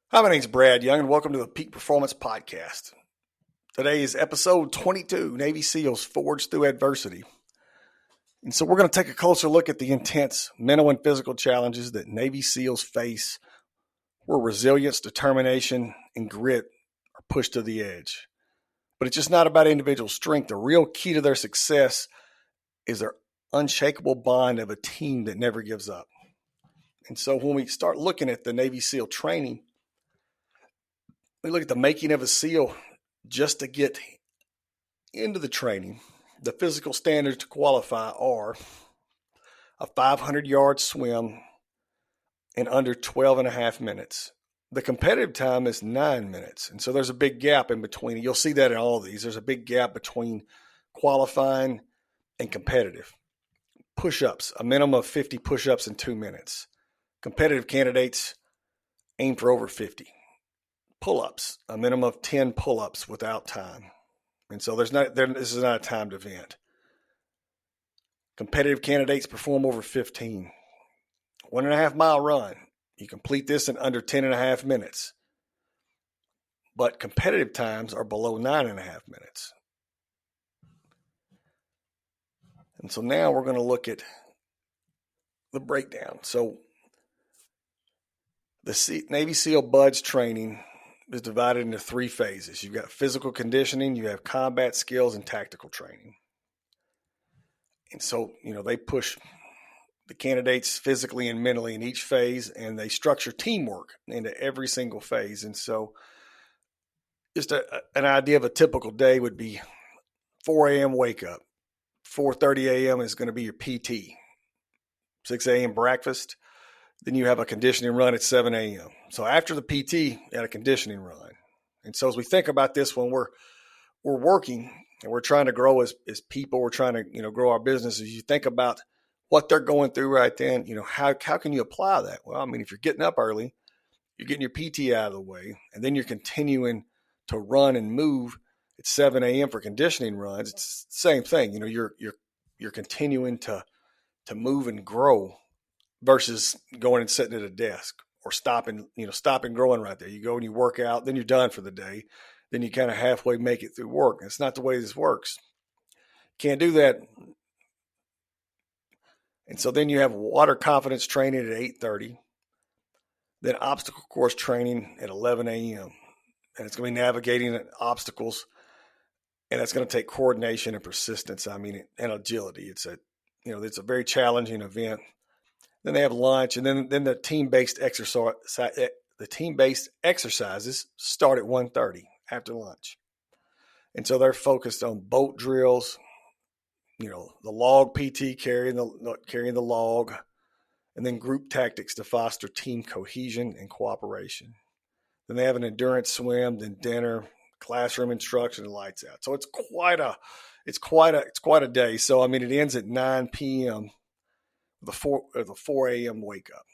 Hi, my name's Brad Young, and welcome to the Peak Performance Podcast. Today is episode 22, Navy SEALs Forged Through Adversity. And so we're going to take a closer look at the intense mental and physical challenges that Navy SEALs face, where resilience, determination, and grit are pushed to the edge. But it's just not about individual strength. The real key to their success is their unshakable bond of a team that never gives up. And so when we start looking at the Navy SEAL training, we look at the making of a SEAL just to get into the training. The physical standards to qualify are a 500-yard swim in under 12 and a half minutes. The competitive time is 9 minutes. And so there's a big gap in between. You'll see that in all of these. There's a big gap between qualifying and competitive. Push-ups, a minimum of 50 push-ups in 2 minutes. Competitive candidates aim for over 50. Pull-ups, a minimum of 10 pull-ups without time. And so this is not a timed event. Competitive candidates perform over 15. 1.5 mile run. You complete this in under 10 and a half minutes. But competitive times are below 9.5 minutes. And so now we're going to look at the breakdown. So the Navy SEAL BUDS training is divided into 3 phases. You've got physical conditioning, you have combat skills, and tactical training. And so, they push the candidates physically and mentally in each phase, and they structure teamwork into every single phase. And so just an idea of a typical day would be 4 a.m. wake up. 4:30 a.m. is going to be your PT. 6 a.m. breakfast. Then you have a conditioning run at 7 a.m. So after the PT, you had a conditioning run. And so as we think about this when we're working and we're trying to grow as people, we're trying to, grow our businesses, you think about what they're going through right then, how can you apply that? Well, if you're getting up early, you're getting your PT out of the way, and then you're continuing to run and move at 7 a.m. for conditioning runs. It's the same thing. You're continuing to move and grow versus going and sitting at a desk or stopping growing right there. You go and you work out, then you're done for the day. Then you kind of halfway make it through work. That's not the way this works. Can't do that. And so then you have water confidence training at 8:30, then obstacle course training at 11 a.m. And it's going to be navigating obstacles, and it's going to take coordination and persistence. And agility. It's a very challenging event. Then they have lunch, and then the team-based exercises start at 1:30 after lunch. And so they're focused on boat drills, the log PT carrying the log, and then group tactics to foster team cohesion and cooperation. Then they have an endurance swim, then dinner, classroom instruction, and lights out. So it's quite a day. So it ends at 9 p.m. the 4 a.m. wake up.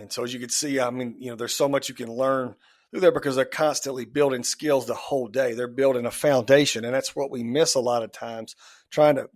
And so as you can see, there's so much you can learn through there because they're constantly building skills the whole day. They're building a foundation, and that's what we miss a lot of times, trying to,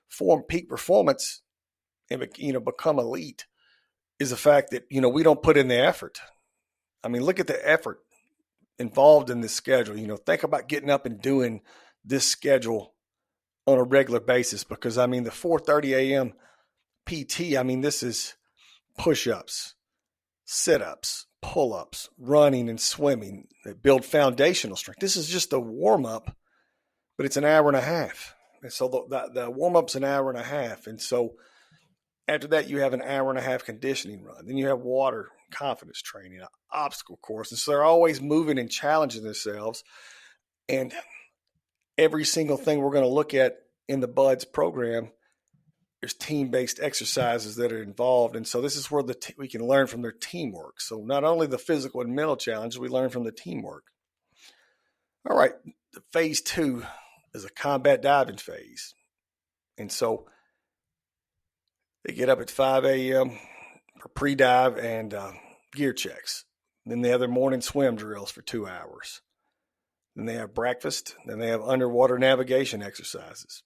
form peak performance and, become elite, is the fact that, we don't put in the effort. Look at the effort involved in this schedule. Think about getting up and doing this schedule on a regular basis because, the 4:30 a.m. PT, this is push-ups, sit-ups, pull-ups, running and swimming that build foundational strength. This is just a warm-up, but it's an hour and a half. And so the warm-up's an hour and a half. And so after that, you have an hour and a half conditioning run. Then you have water confidence training, an obstacle course. And so they're always moving and challenging themselves. And every single thing we're going to look at in the BUDS program, there's team-based exercises that are involved. And so this is where we can learn from their teamwork. So not only the physical and mental challenges, we learn from the teamwork. All right, the phase 2 is a combat diving phase. And so they get up at 5 a.m. for pre-dive and gear checks. Then they have their morning swim drills for 2 hours. Then they have breakfast. Then they have underwater navigation exercises.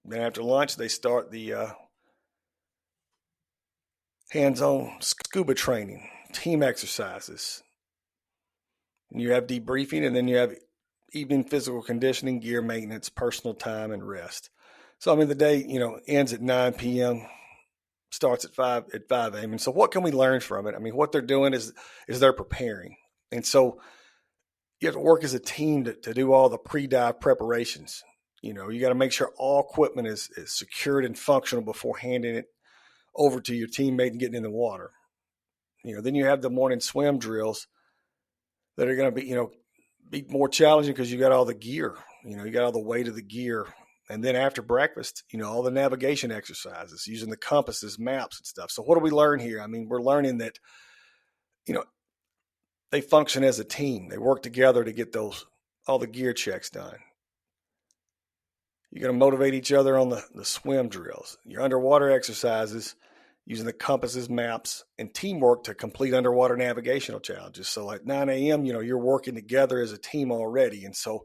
Then after lunch, they start the hands-on scuba training team exercises. And you have debriefing, and then you have evening physical conditioning, gear maintenance, personal time, and rest. So, I mean, the day, ends at 9 p.m., starts at 5 a.m. And so what can we learn from it? I mean, what they're doing is they're preparing. And so you have to work as a team to do all the pre-dive preparations. You got to make sure all equipment is secured and functional before handing it over to your teammate and getting in the water. Then you have the morning swim drills that are going to be more challenging because you got all the gear, you got all the weight of the gear. And then after breakfast, all the navigation exercises, using the compasses, maps and stuff. So what do we learn here? I mean, we're learning that, they function as a team. They work together to get all the gear checks done. You're going to motivate each other on the swim drills, your underwater exercises, using the compasses, maps, and teamwork to complete underwater navigational challenges. So at 9 a.m., you're working together as a team already. And so,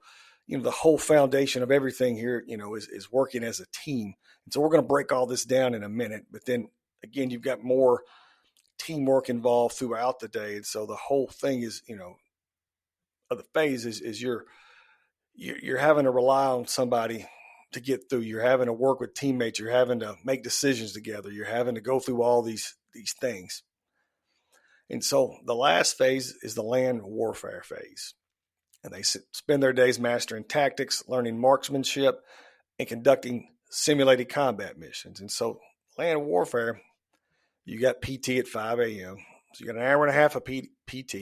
the whole foundation of everything here, is working as a team. And so we're going to break all this down in a minute. But then again, you've got more teamwork involved throughout the day. And so the whole thing is, of the phase is you're having to rely on somebody to get through. You're having to work with teammates. You're having to make decisions together. You're having to go through all these things. And so the last phase is the land warfare phase. And they spend their days mastering tactics, learning marksmanship, and conducting simulated combat missions. And so land warfare, you got PT at 5 a.m. So you got an hour and a half of PT.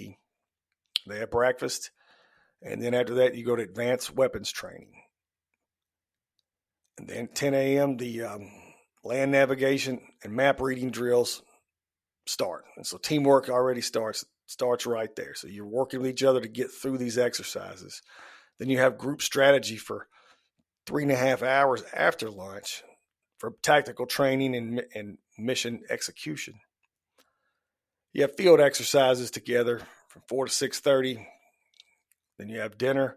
They have breakfast. And then after that, you go to advanced weapons training. And then 10 a.m., the land navigation and map reading drills start. And so teamwork already starts right there. So you're working with each other to get through these exercises. Then you have group strategy for 3.5 hours after lunch for tactical training and mission execution. You have field exercises together from 4 to 6:30. Then you have dinner.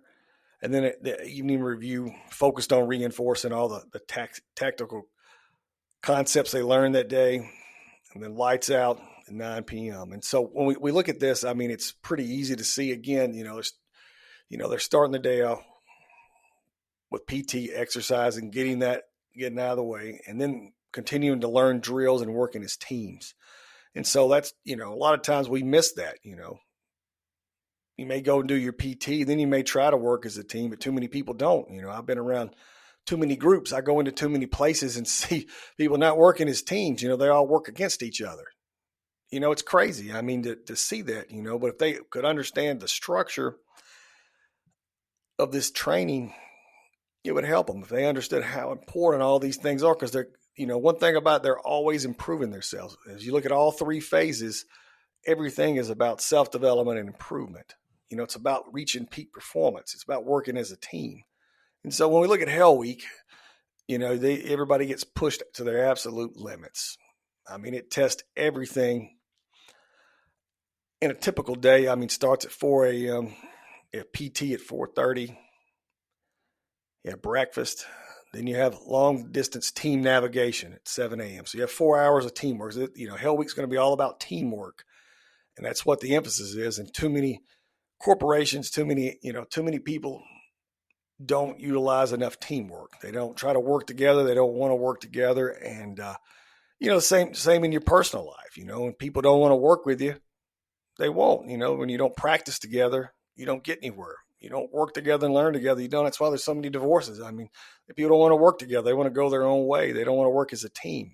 And then the evening review focused on reinforcing all the tactical concepts they learned that day. And then lights out at 9 p.m. And so when we look at this, I mean, it's pretty easy to see. Again, they're starting the day off with PT exercise and getting out of the way, and then continuing to learn drills and working as teams. And so that's, a lot of times we miss that. You may go and do your PT, then you may try to work as a team, but too many people don't. I've been around too many groups. I go into too many places and see people not working as teams. They all work against each other. It's crazy. I mean, to see that, but if they could understand the structure of this training, it would help them if they understood how important all these things are. Because they're, one thing about it, they're always improving themselves. As you look at all three phases, everything is about self-development and improvement. It's about reaching peak performance. It's about working as a team. And so when we look at Hell Week, everybody gets pushed to their absolute limits. I mean, it tests everything in a typical day. I mean, starts at 4 a.m., you have PT at 4:30, you have breakfast, then you have long distance team navigation at 7 a.m. So you have 4 hours of teamwork. Hell Week's going to be all about teamwork. And that's what the emphasis is. And too many corporations, too many people don't utilize enough teamwork. They don't try to work together. They don't want to work together. And, same in your personal life. When people don't want to work with you, they won't. When you don't practice together, you don't get anywhere. You don't work together and learn together. You don't. That's why there's so many divorces. I mean, if people don't want to work together, they want to go their own way. They don't want to work as a team,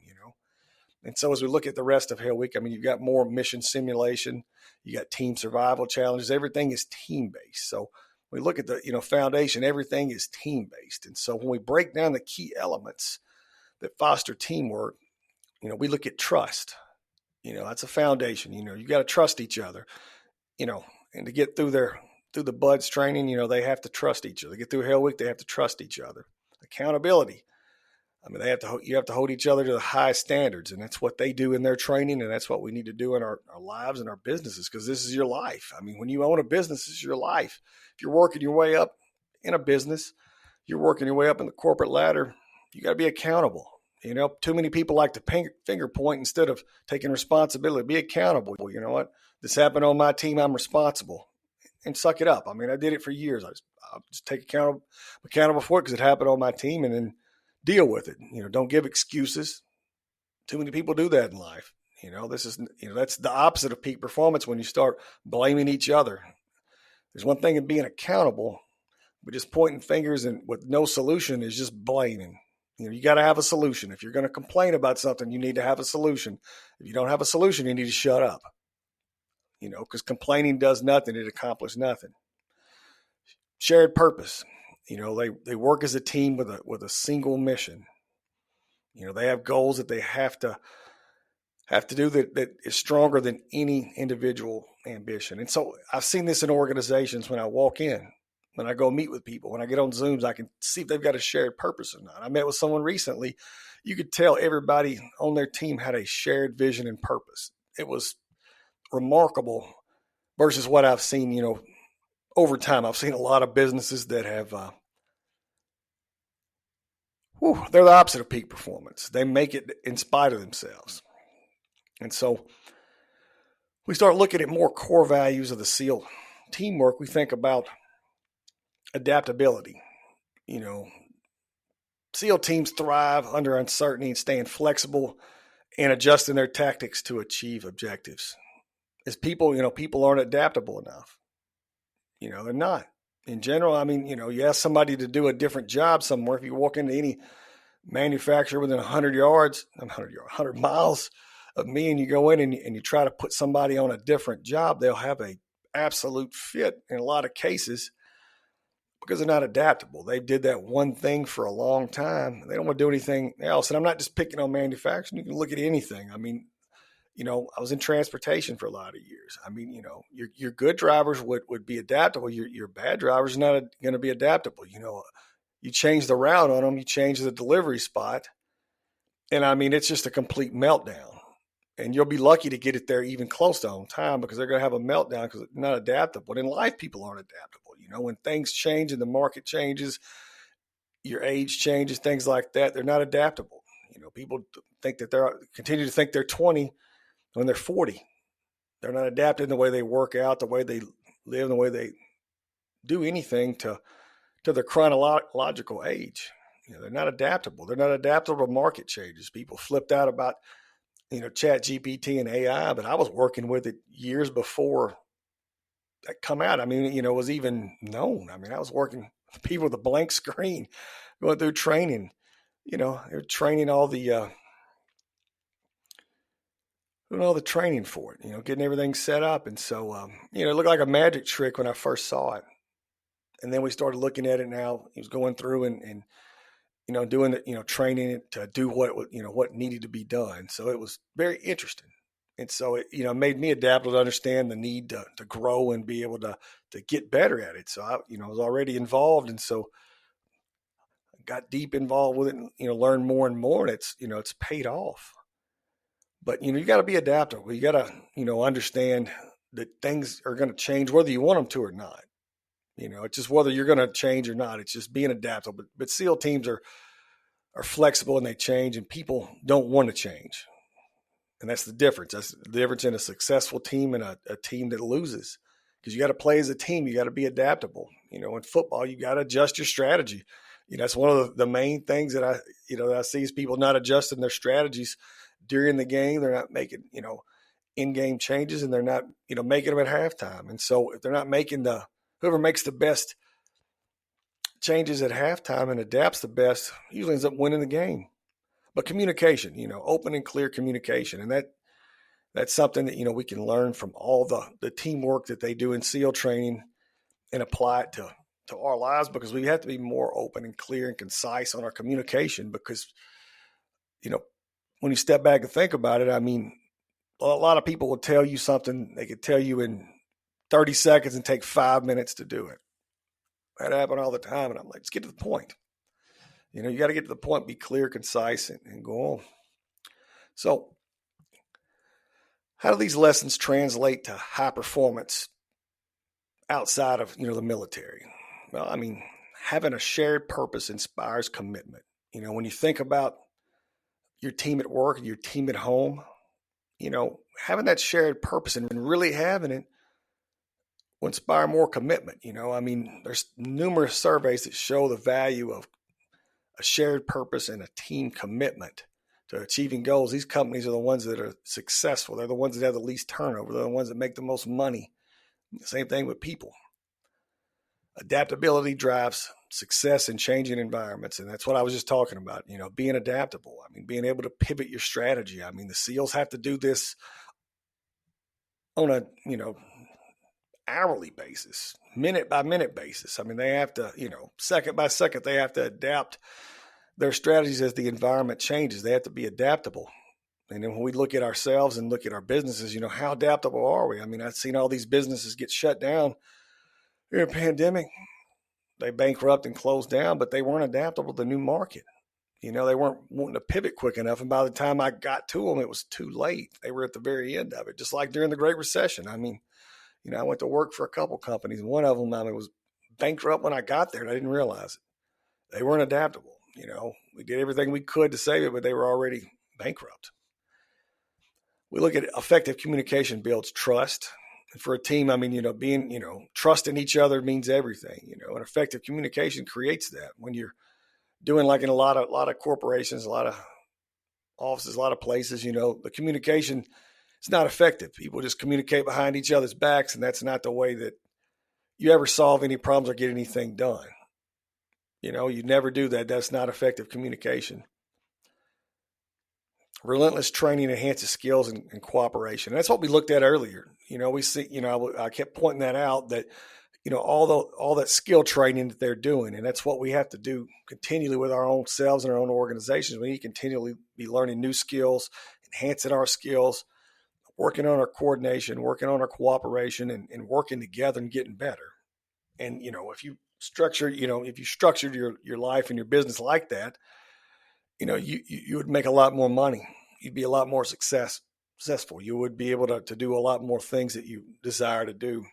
And so as we look at the rest of Hell Week, I mean, you've got more mission simulation. You got team survival challenges. Everything is team-based. So we look at the, foundation, everything is team-based. And so when we break down the key elements that foster teamwork, we look at trust. That's a foundation. You got to trust each other, and to get through the BUDS training, they have to trust each other. To get through Hell Week, they have to trust each other. Accountability. I mean, you have to hold each other to the highest standards, and that's what they do in their training, and that's what we need to do in our lives and our businesses, because this is your life. I mean, when you own a business, it's your life. If you're working your way up in a business, you're working your way up in the corporate ladder, you got to be accountable. Too many people like to finger point instead of taking responsibility. Be accountable. You know what? This happened on my team. I'm responsible, and suck it up. I mean, I did it for years. I'll just take accountable for it because it happened on my team, and then deal with it. Don't give excuses. Too many people do that in life. That's the opposite of peak performance when you start blaming each other. There's one thing in being accountable, but just pointing fingers and with no solution is just blaming. You got to have a solution. If you're going to complain about something, you need to have a solution. If you don't have a solution, you need to shut up. Because complaining does nothing. It accomplishes nothing. Shared purpose. They work as a team with a single mission. They have goals that they have to do that is stronger than any individual ambition. And so I've seen this in organizations when I walk in, when I go meet with people, when I get on Zooms, I can see if they've got a shared purpose or not. I met with someone recently. You could tell everybody on their team had a shared vision and purpose. It was remarkable versus what I've seen, over time. I've seen a lot of businesses that have, they're the opposite of peak performance. They make it in spite of themselves. And so we start looking at more core values of the SEAL teamwork. We think about adaptability. SEAL teams thrive under uncertainty and staying flexible and adjusting their tactics to achieve objectives. As people aren't adaptable enough. They're not. In general, I mean, you ask somebody to do a different job somewhere. If you walk into any manufacturer within 100 miles of me, and you go in and you try to put somebody on a different job, they'll have a absolute fit in a lot of cases because they're not adaptable. They did that one thing for a long time. They don't want to do anything else. And I'm not just picking on manufacturing. You can look at anything. I mean, I was in transportation for a lot of years. I mean, your good drivers would be adaptable. Your bad drivers are not going to be adaptable. You change the route on them, you change the delivery spot. And I mean, it's just a complete meltdown. And you'll be lucky to get it there even close to on time because they're going to have a meltdown because they're not adaptable. In life, people aren't adaptable. When things change and the market changes, your age changes, things like that, they're not adaptable. People think that continue to think they're 20 when they're 40. They're not adapted in the way they work out, the way they live, the way they do anything to their chronological age. They're not adaptable. They're not adaptable to market changes. People flipped out about, Chat GPT and AI, but I was working with it years before that come out. I mean, it was even known. I mean, I was working with people with a blank screen going through training. They're training all the training for it, getting everything set up. And so, it looked like a magic trick when I first saw it. And then we started looking at it now. He was going through and doing it, training it to do what needed to be done. So it was very interesting. And so it, made me adaptable to understand the need to grow and be able to get better at it. So I, was already involved. And so I got deep involved with it and, learned more and more. And it's paid off. But, you got to be adaptable. You got to, understand that things are going to change whether you want them to or not. It's just whether you're going to change or not. It's just being adaptable. But SEAL teams are flexible and they change, and people don't want to change. And that's the difference. That's the difference in a successful team and a team that loses. Because you got to play as a team. You got to be adaptable. In football, you got to adjust your strategy. That's one of the main things that I see is people not adjusting their strategies during the game. They're not making, in-game changes, and they're not, making them at halftime. And so if they're not making whoever makes the best changes at halftime and adapts the best usually ends up winning the game. But communication, open and clear communication. And that's something that, we can learn from all the teamwork that they do in SEAL training and apply it to our lives, because we have to be more open and clear and concise on our communication. Because, when you step back and think about it, I mean, a lot of people will tell you something they could tell you in 30 seconds and take 5 minutes to do it. That happens all the time. And I'm like, let's get to the point. You got to get to the point, be clear, concise, and go on. So how do these lessons translate to high performance outside of, the military? Well, I mean, having a shared purpose inspires commitment. When you think about your team at work and your team at home, having that shared purpose and really having it will inspire more commitment. There's numerous surveys that show the value of a shared purpose and a team commitment to achieving goals. These companies are the ones that are successful. They're the ones that have the least turnover. They're the ones that make the most money. Same thing with people. Adaptability drives success in changing environments. And that's what I was just talking about, being adaptable. Being able to pivot your strategy. The SEALs have to do this on a, hourly basis, minute by minute basis. They have to, second by second, they have to adapt their strategies as the environment changes. They have to be adaptable. And then when we look at ourselves and look at our businesses, how adaptable are we? I've seen all these businesses get shut down during a pandemic. They bankrupt and closed down, but they weren't adaptable to the new market. They weren't wanting to pivot quick enough. And by the time I got to them, it was too late. They were at the very end of it, just like during the Great Recession. I went to work for a couple companies, and one of them, was bankrupt when I got there, and I didn't realize it. They weren't adaptable. We did everything we could to save it, but they were already bankrupt. We look at effective communication builds trust. And for a team, being, trusting each other means everything, and effective communication creates that. When you're doing like in a lot of corporations, a lot of offices, a lot of places, the communication, it's not effective. People just communicate behind each other's backs, and that's not the way that you ever solve any problems or get anything done. You never do that. That's not effective communication. Relentless training enhances skills and cooperation. And that's what we looked at earlier. We see, I kept pointing that out that, all that skill training that they're doing. And that's what we have to do continually with our own selves and our own organizations. We need to continually be learning new skills, enhancing our skills, working on our coordination, working on our cooperation, and working together and getting better. And, if you structured your life and your business like that, you would make a lot more money. You'd be a lot more successful. You would be able to do a lot more things that you desire to do.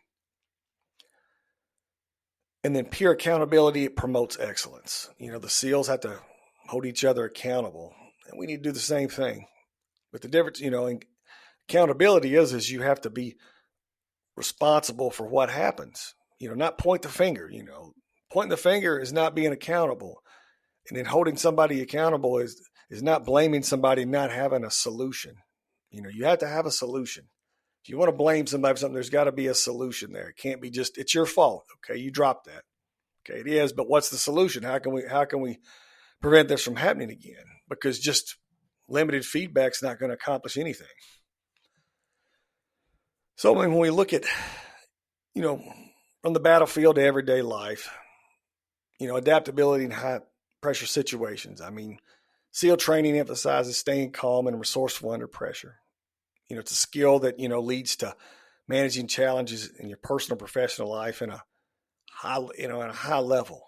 And then peer accountability, it promotes excellence. The SEALs have to hold each other accountable, and we need to do the same thing. But the difference, in accountability is you have to be responsible for what happens. Not point the finger. Pointing the finger is not being accountable. And then holding somebody accountable is not blaming somebody not having a solution. You have to have a solution. If you want to blame somebody for something, there's got to be a solution there. It can't be just, it's your fault. Okay, you dropped that. Okay, it is, but what's the solution? How can we prevent this from happening again? Because just limited feedback is not going to accomplish anything. So when we look at, from the battlefield to everyday life, adaptability in high pressure situations. SEAL training emphasizes staying calm and resourceful under pressure. It's a skill that, leads to managing challenges in your personal, professional life in a high level.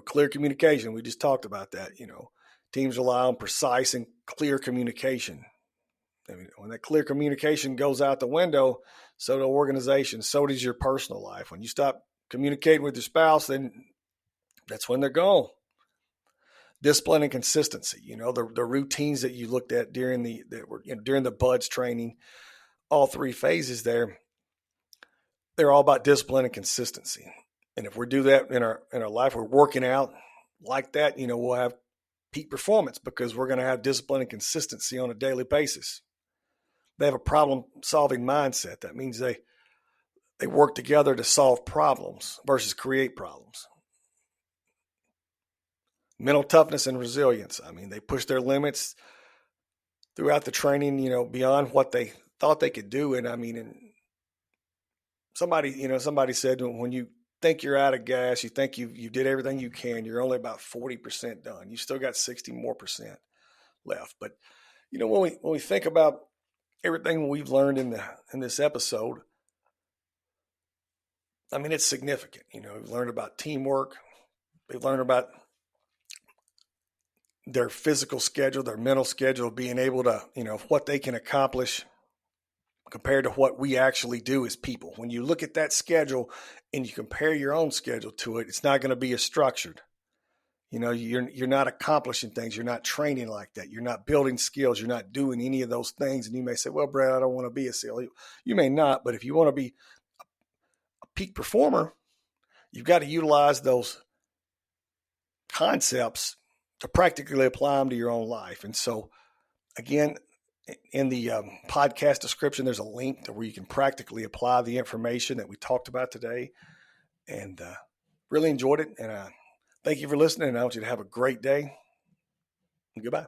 Clear communication. We just talked about that. Teams rely on precise and clear communication. When that clear communication goes out the window, so do organizations, so does your personal life. When you stop communicating with your spouse, then that's when they're gone. Discipline and consistency, the routines that you looked at during the BUDS training, all three phases there, they're all about discipline and consistency. And if we do that in our life, we're working out like that, we'll have peak performance because we're going to have discipline and consistency on a daily basis. They have a problem-solving mindset. That means they work together to solve problems versus create problems. Mental toughness and resilience. They push their limits throughout the training, beyond what they thought they could do. And somebody said when you think you're out of gas, you think you did everything you can, you're only about 40% done. You still got 60% more left. But, when we think about everything we've learned in this episode, it's significant. We've learned about teamwork. We've learned about their physical schedule, their mental schedule, being able to, what they can accomplish compared to what we actually do as people. When you look at that schedule and you compare your own schedule to it, it's not going to be as structured. You're not accomplishing things. You're not training like that. You're not building skills. You're not doing any of those things. And you may say, well, Brad, I don't want to be a SEAL. You may not, but if you want to be a peak performer, you've got to utilize those concepts to practically apply them to your own life. And so, again, in the podcast description, there's a link to where you can practically apply the information that we talked about today. And really enjoyed it. And thank you for listening. And I want you to have a great day. Goodbye.